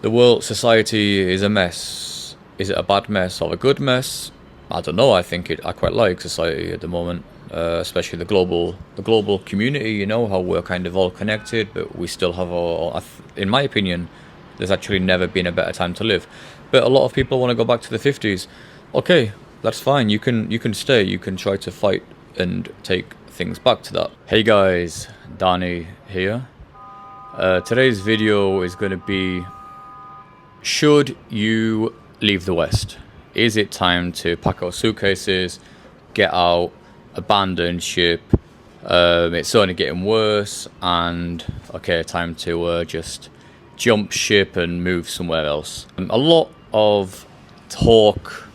The world society is a mess. Is it a bad mess or a good mess? I don't know. I quite like society at the moment, especially the global community. You know how we're kind of all connected, but we still have in my opinion, there's actually never been a better time to live. But a lot of people want to go back to the 50s. Okay, that's fine. You can stay. You can try to fight and take things back to that. Hey guys, Danny here. Today's video is going to be: should you leave the West? Is it time to pack our suitcases, get out, abandon ship? It's only getting worse, and okay, time to just jump ship and move somewhere else. A lot of talk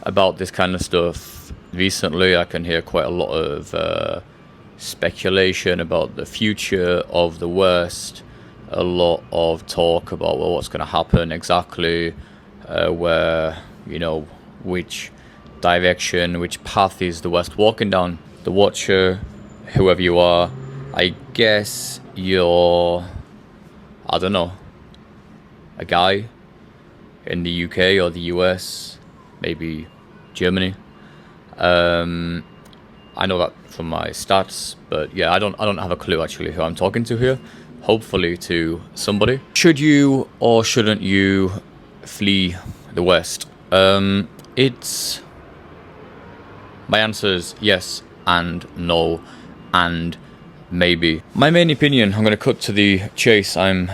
about this kind of stuff recently. I can hear quite a lot of speculation about the future of the West. A lot of talk about, well, what's going to happen exactly, which direction, which path is the West walking down. The Watcher, whoever you are, I guess you're, I don't know, a guy in the UK or the US, maybe Germany. I know that from my stats, but yeah, I don't have a clue actually who I'm talking to here. Hopefully to somebody. Should you or shouldn't you flee the West? It's my answer is yes and no and maybe. My main opinion, I'm going to cut to the chase. I'm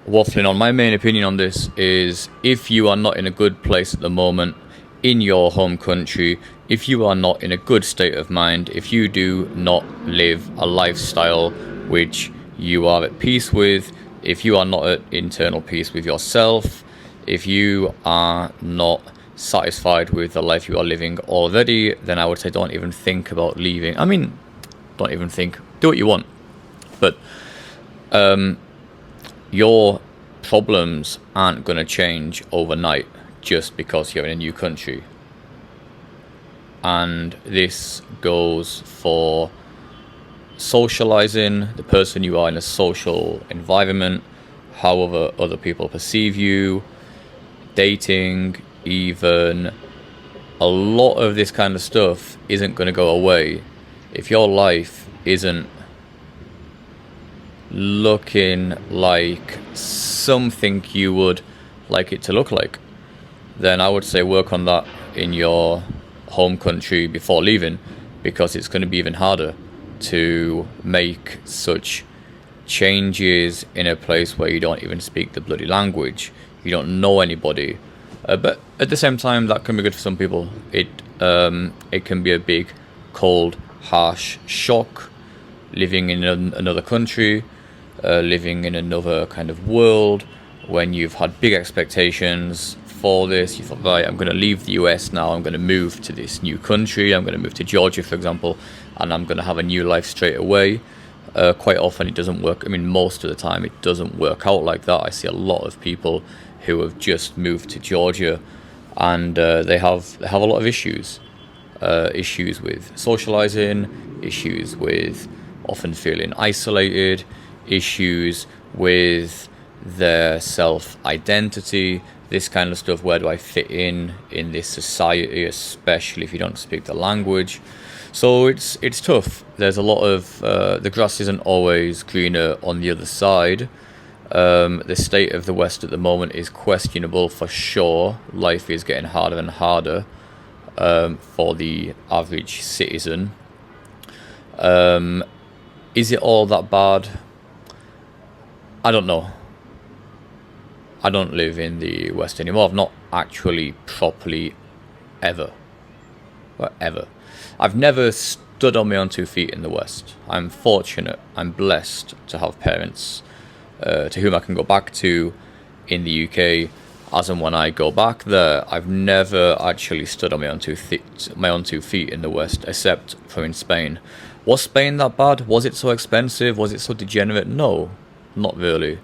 waffling on. My main opinion on this is, if you are not in a good place at the moment in your home country, if you are not in a good state of mind, if you do not live a lifestyle which you are at peace with, if you are not at internal peace with yourself, if you are not satisfied with the life you are living already, then I would say don't even think about leaving. I mean, don't even think. Do what you want. But your problems aren't going to change overnight just because you're in a new country. And this goes for socializing, the person you are in a social environment, however other people perceive you, dating, even. A lot of this kind of stuff isn't going to go away if your life isn't looking like something you would like it to look like. Then I would say work on that in your home country before leaving, because it's going to be even harder to make such changes in a place where you don't even speak the bloody language, you don't know anybody. But at the same time, that can be good for some people. It can be a big, cold, harsh shock, living in another country, living in another kind of world, when you've had big expectations for this. You thought, right, I'm going to leave the US now, I'm going to move to this new country, I'm going to move to Georgia, for example, and I'm going to have a new life straight away. Quite often it doesn't work. I mean, most of the time it doesn't work out like that. I see a lot of people who have just moved to Georgia, and they have a lot of issues with socializing, issues with often feeling isolated, issues with their self-identity, this kind of stuff. Where do I fit in this society, especially if you don't speak the language? So it's tough. There's a lot of the grass isn't always greener on the other side. The state of the West at the moment is questionable for sure. Life is getting harder and harder for the average citizen. Is it all that bad? I don't know. I don't live in the West anymore. I've not actually properly ever. I've never stood on my own 2 feet in the West. I'm fortunate, I'm blessed to have parents to whom I can go back to in the UK. As and when I go back there, I've never actually stood on my own 2 feet in the West, except for in Spain. Was Spain that bad? Was it so expensive? Was it so degenerate? No, not really.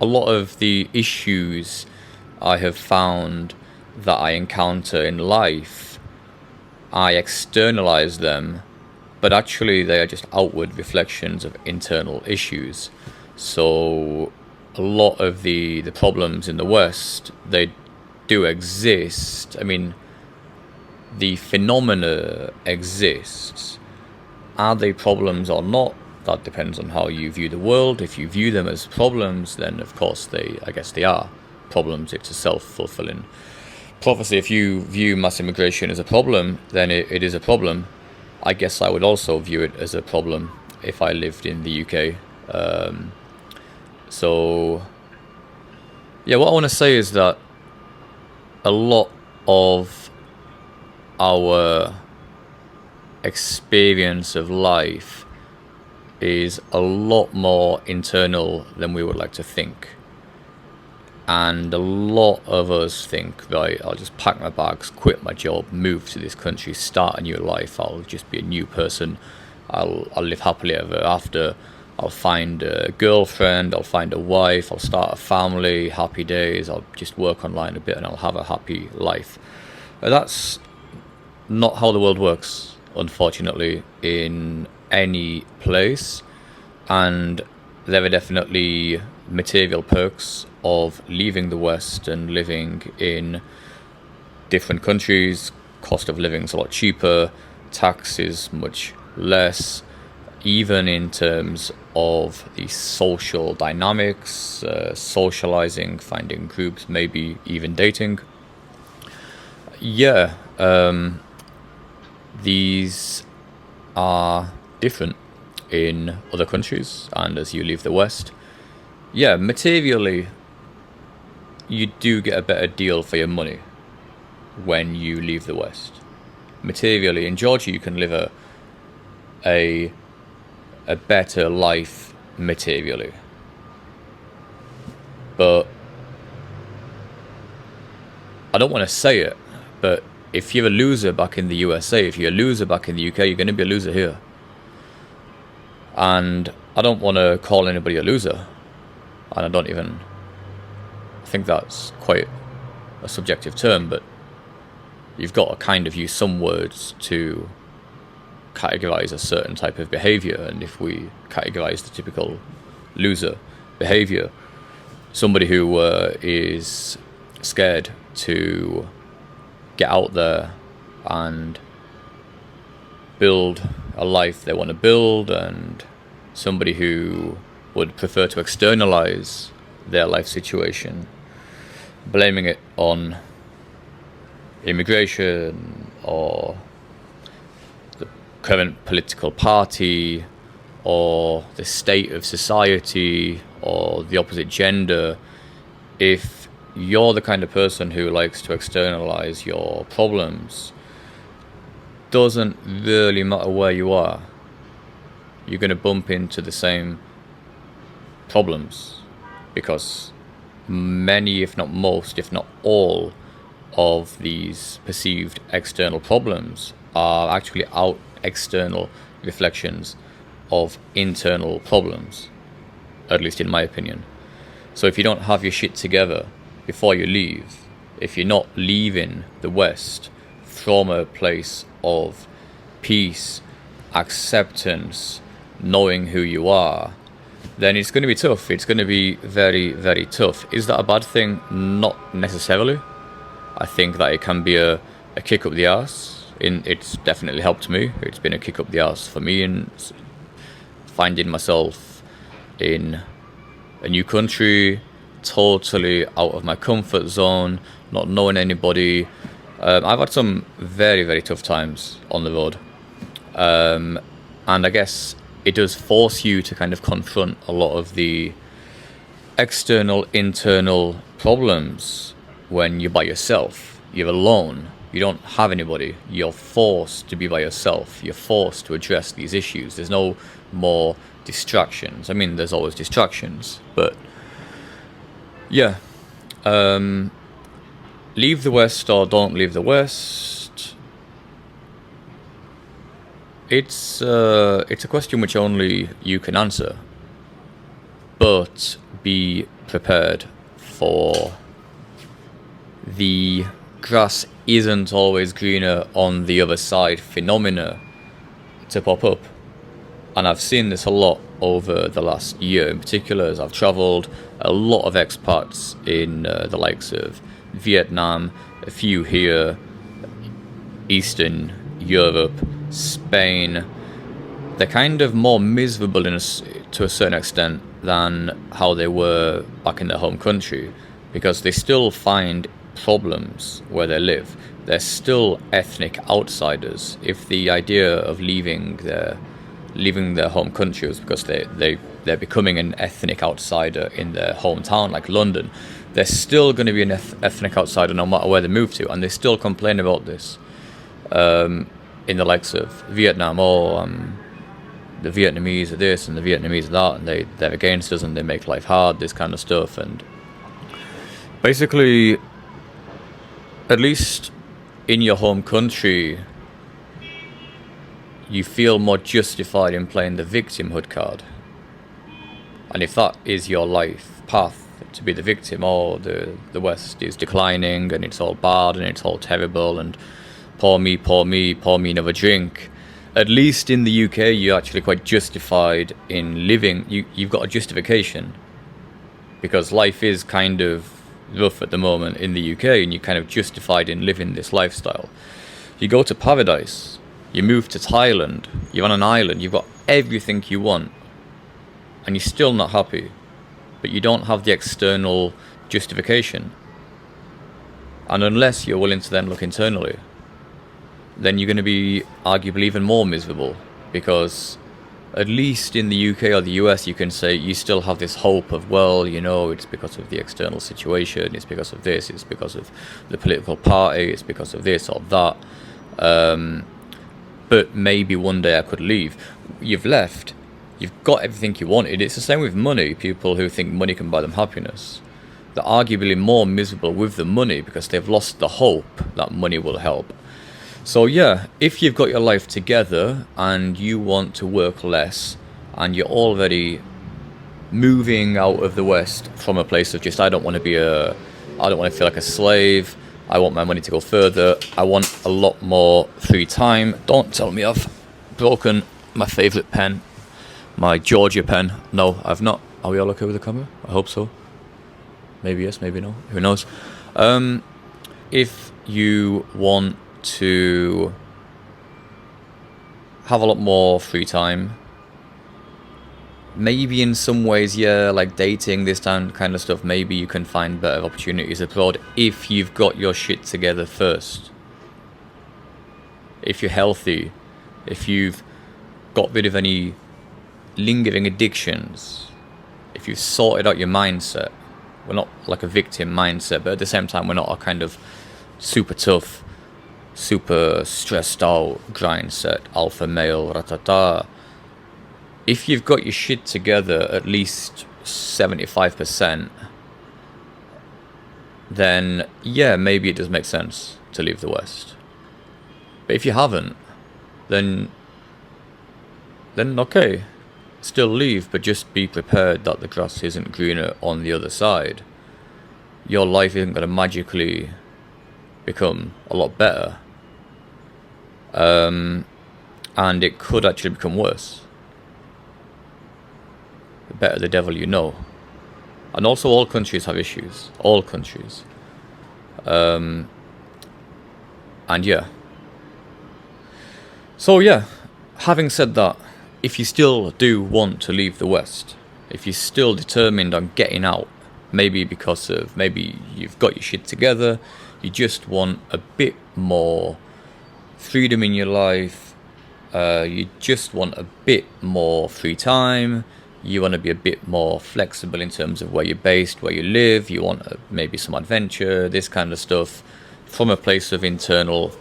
A lot of the issues I have found that I encounter in life, I externalize them, but actually they are just outward reflections of internal issues. So a lot of the problems in the West, they do exist. I mean, the phenomena exists. Are they problems or not? That depends on how you view the world. If you view them as problems, then of course I guess they are problems. It's a self-fulfilling prophecy. If you view mass immigration as a problem, then it is a problem. I guess I would also view it as a problem if I lived in the UK. So, yeah, what I want to say is that a lot of our experience of life is a lot more internal than we would like to think. And a lot of us think, right, I'll just pack my bags, quit my job, move to this country, start a new life, I'll just be a new person, I'll live happily ever after, I'll find a girlfriend, I'll find a wife, I'll start a family, happy days, I'll just work online a bit and I'll have a happy life. But that's not how the world works, unfortunately, in any place. And there are definitely material perks of leaving the West and living in different countries. Cost of living is a lot cheaper, tax is much less, even in terms of the social dynamics, socializing, finding groups, maybe even dating. Yeah, these are different in other countries, and as you leave the West, yeah, materially you do get a better deal for your money when you leave the West. Materially, in Georgia you can live a better life materially, but I don't want to say it, but if you're a loser back in the USA, if you're a loser back in the UK, you're going to be a loser here. And I don't want to call anybody a loser, and I don't even think that's quite a subjective term, but you've got to kind of use some words to categorize a certain type of behavior. And if we categorize the typical loser behavior, somebody who is scared to get out there and build a life they want to build, and somebody who would prefer to externalize their life situation, blaming it on immigration or the current political party or the state of society or the opposite gender. If you're the kind of person who likes to externalize your problems, doesn't really matter where you are, you're going to bump into the same problems, because many, if not most, if not all of these perceived external problems are actually external reflections of internal problems, at least in my opinion. So if you don't have your shit together before you leave, if you're not leaving the West from a place of peace, acceptance, knowing who you are, then it's going to be tough. It's going to be very, very tough. Is that a bad thing? Not necessarily. I think that it can be a kick up the arse. It's definitely helped me. It's been a kick up the arse for me in finding myself in a new country, totally out of my comfort zone, not knowing anybody. I've had some very, very tough times on the road. And I guess it does force you to kind of confront a lot of the external, internal problems when you're by yourself. You're alone. You don't have anybody. You're forced to be by yourself. You're forced to address these issues. There's no more distractions. I mean, there's always distractions, but yeah. Leave the West or don't leave the West. It's a question which only you can answer, but be prepared for the grass isn't always greener on the other side phenomena to pop up. And I've seen this a lot over the last year in particular as I've travelled. A lot of expats in the likes of Vietnam, a few here, Eastern Europe, Spain. They're kind of more miserable to a certain extent than how they were back in their home country, because they still find problems where they live. They're still ethnic outsiders. If the idea of leaving their home country was because they're becoming an ethnic outsider in their hometown, like London, they're still going to be an ethnic outsider no matter where they move to, and they still complain about this in the likes of Vietnam. The Vietnamese are this and the Vietnamese are that, and they're against us and they make life hard, this kind of stuff. And basically, at least in your home country, you feel more justified in playing the victimhood card. And if that is your life path, to be the victim, or the West is declining and it's all bad and it's all terrible and pour me another drink, at least in the UK you're actually quite justified in living. You've got a justification, because life is kind of rough at the moment in the UK, and you're kind of justified in living this lifestyle. You go to paradise, you move to Thailand, you're on an island, you've got everything you want, and you're still not happy, but you don't have the external justification. And unless you're willing to then look internally, then you're going to be arguably even more miserable, because at least in the UK or the US you can say you still have this hope of, well, it's because of the external situation, it's because of this, it's because of the political party, it's because of this or that, but maybe one day I could leave. You've left, you've got everything you wanted. It's the same with money. People who think money can buy them happiness, they're arguably more miserable with the money because they've lost the hope that money will help. So yeah, if you've got your life together and you want to work less, and you're already moving out of the West from a place of just, I don't want to feel like a slave, I want my money to go further, I want a lot more free time. Don't tell me I've broken my favourite pen, my Georgia pen. No, I've not. Are we all okay with the camera? I hope so. Maybe yes, maybe no. Who knows? If you want to have a lot more free time, maybe in some ways, yeah, like dating, this kind of stuff, maybe you can find better opportunities abroad if you've got your shit together first. If you're healthy, if you've got rid of any lingering addictions, if you've sorted out your mindset. We're not like a victim mindset, but at the same time we're not a kind of super tough, super stressed out grind set, alpha male, ratata. If you've got your shit together at least 75%, then yeah, maybe it does make sense to leave the West. But if you haven't, then okay, still leave, but just be prepared that the grass isn't greener on the other side. Your life isn't going to magically become a lot better, and it could actually become worse. The better the devil you know. And also, all countries have issues. All countries. And yeah. So yeah, having said that, if you still do want to leave the West, if you're still determined on getting out, maybe because of, maybe you've got your shit together, you just want a bit more freedom in your life, you just want a bit more free time, you want to be a bit more flexible in terms of where you're based, where you live, you want maybe some adventure, this kind of stuff, from a place of internal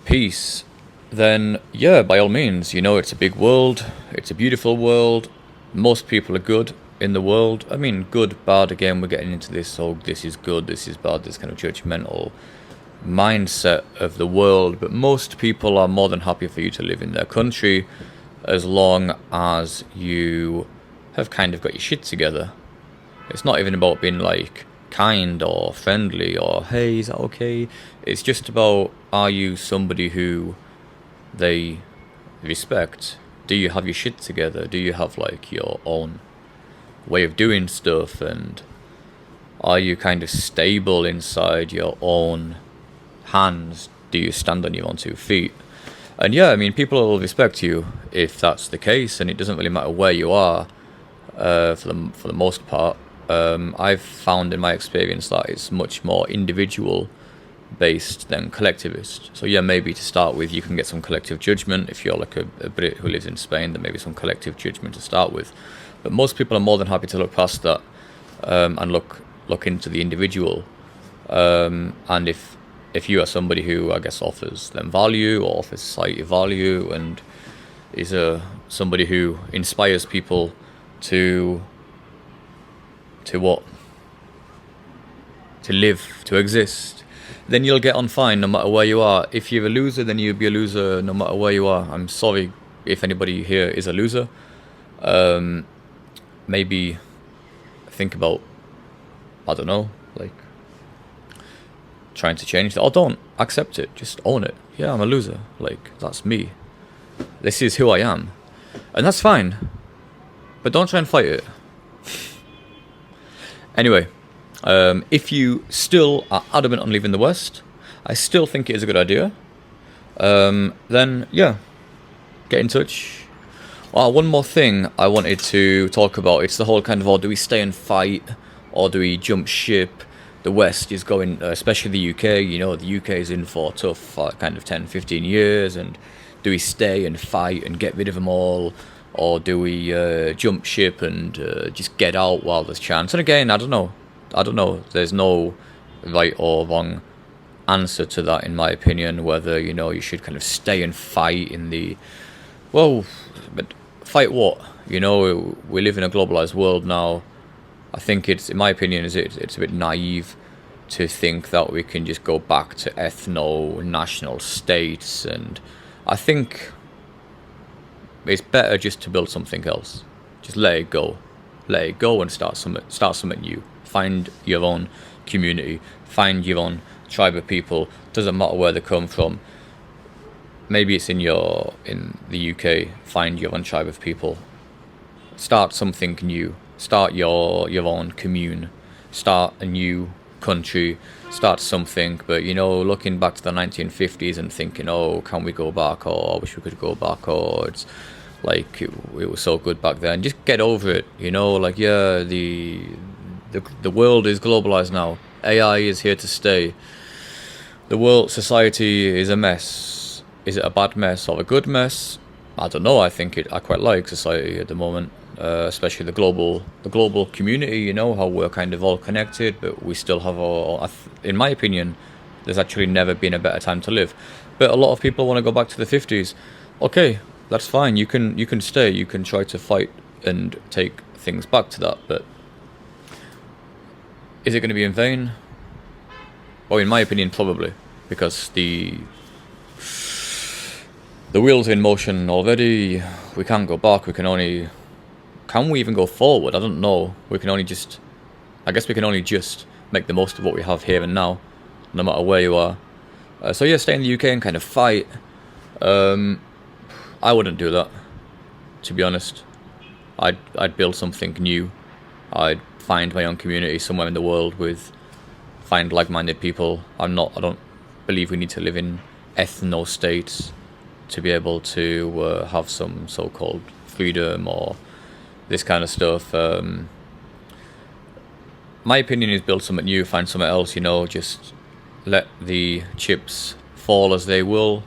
peace, then yeah, by all means, it's a big world, it's a beautiful world, most people are good in the world. I mean, good, bad, again, we're getting into this, so this is good, this is bad, this kind of judgmental mindset of the world, but most people are more than happy for you to live in their country as long as you have kind of got your shit together. It's not even about being like kind or friendly or hey, is that okay? It's just about, are you somebody who they respect? do you have your shit together? Do you have like your own way of doing stuff, and are you kind of stable inside your own hands? Do you stand on your own 2 feet? And yeah, I mean, people will respect you if that's the case, and it doesn't really matter where you are, for the most part. I've found in my experience that it's much more individual based than collectivist. So yeah, maybe to start with, you can get some collective judgment. If you're like a Brit who lives in Spain, then maybe some collective judgment to start with. But most people are more than happy to look past that, and look into the individual. And if you are somebody who, I guess, offers them value or offers society value, and is somebody who inspires people to what? To live, to exist, then you'll get on fine no matter where you are. If you're a loser, then you'll be a loser no matter where you are. I'm sorry if anybody here is a loser. Maybe think about, I don't know, like trying to change that, or don't accept it, just own it. Yeah, I'm a loser, like that's me, this is who I am, and that's fine, but don't try and fight it. Anyway, if you still are adamant on leaving the West, I still think it is a good idea, then yeah, get in touch. One more thing I wanted to talk about, it's the whole kind of, do we stay and fight, or do we jump ship? The West is going, especially the UK, the UK is in for a tough kind of 10, 15 years, and do we stay and fight and get rid of them all, or do we jump ship and just get out while there's chance? And again, I don't know, there's no right or wrong answer to that, in my opinion, whether, you should kind of stay and fight in the, but fight what? We live in a globalized world now. I think it's, in my opinion, it's a bit naive to think that we can just go back to ethno-national states, and I think it's better just to build something else. Just let it go and start something new. Find your own community, find your own tribe of people. Doesn't matter where they come from. Maybe it's in the UK. Find your own tribe of people. Start something new. Start your own commune. Start a new country. Start something. But looking back to the 1950s and thinking, can we go back? Or I wish we could go back. Or it's like it was so good back then. Just get over it. Like, yeah, the world is globalized now. AI is here to stay. The world society is a mess. Is it a bad mess or a good mess? I don't know. I quite like society at the moment, especially the global community. How we're kind of all connected, but we still have in my opinion, there's actually never been a better time to live. But a lot of people want to go back to the 50s. Okay, that's fine. You can stay. You can try to fight and take things back to that. But is it going to be in vain? Well, in my opinion, probably, because the wheel's in motion already. We can't go back. Can we even go forward? I don't know. I guess we can only just make the most of what we have here and now, no matter where you are. So yeah, stay in the UK and kind of fight. I wouldn't do that, to be honest. I'd build something new. I'd find my own community somewhere in the world find like-minded people. I don't believe we need to live in ethno-states to be able to have some so-called freedom or this kind of stuff. My opinion is build something new, find something else, just let the chips fall as they will.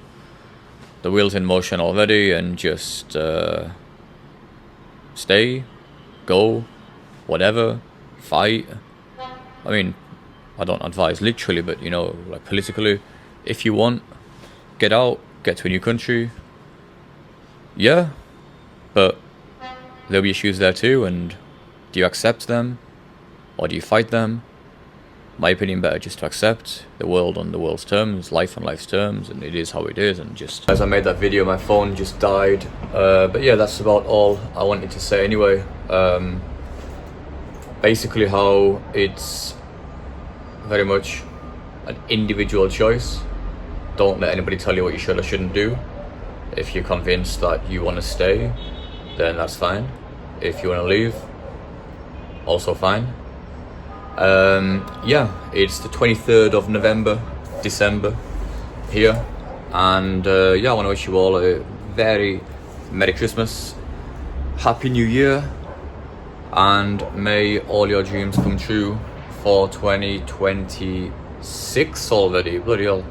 The wheel's in motion already, and just stay, go, whatever, fight. I mean, I don't advise literally, but like politically, if you want, get out, get to a new country. Yeah, but there'll be issues there too, and do you accept them or do you fight them? My opinion, better just to accept the world on the world's terms, life on life's terms, and it is how it is. And just as I made that video, my phone just died. But yeah, that's about all I wanted to say anyway. Basically how it's very much an individual choice. Don't let anybody tell you what you should or shouldn't do. If you're convinced that you want to stay, then that's fine. If you want to leave, also fine. Yeah, it's the 23rd of November, December here, and yeah, I want to wish you all a very Merry Christmas, Happy New Year, and may all your dreams come true for 2026 already. Bloody hell.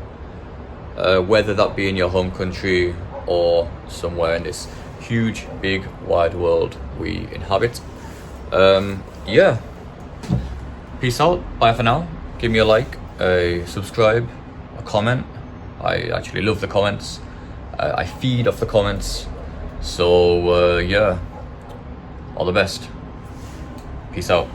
Whether that be in your home country or somewhere in this huge, big, wide world we inhabit. Yeah. Peace out. Bye for now. Give me a like, a subscribe, a comment. I actually love the comments. I feed off the comments. So, yeah. All the best. Peace out.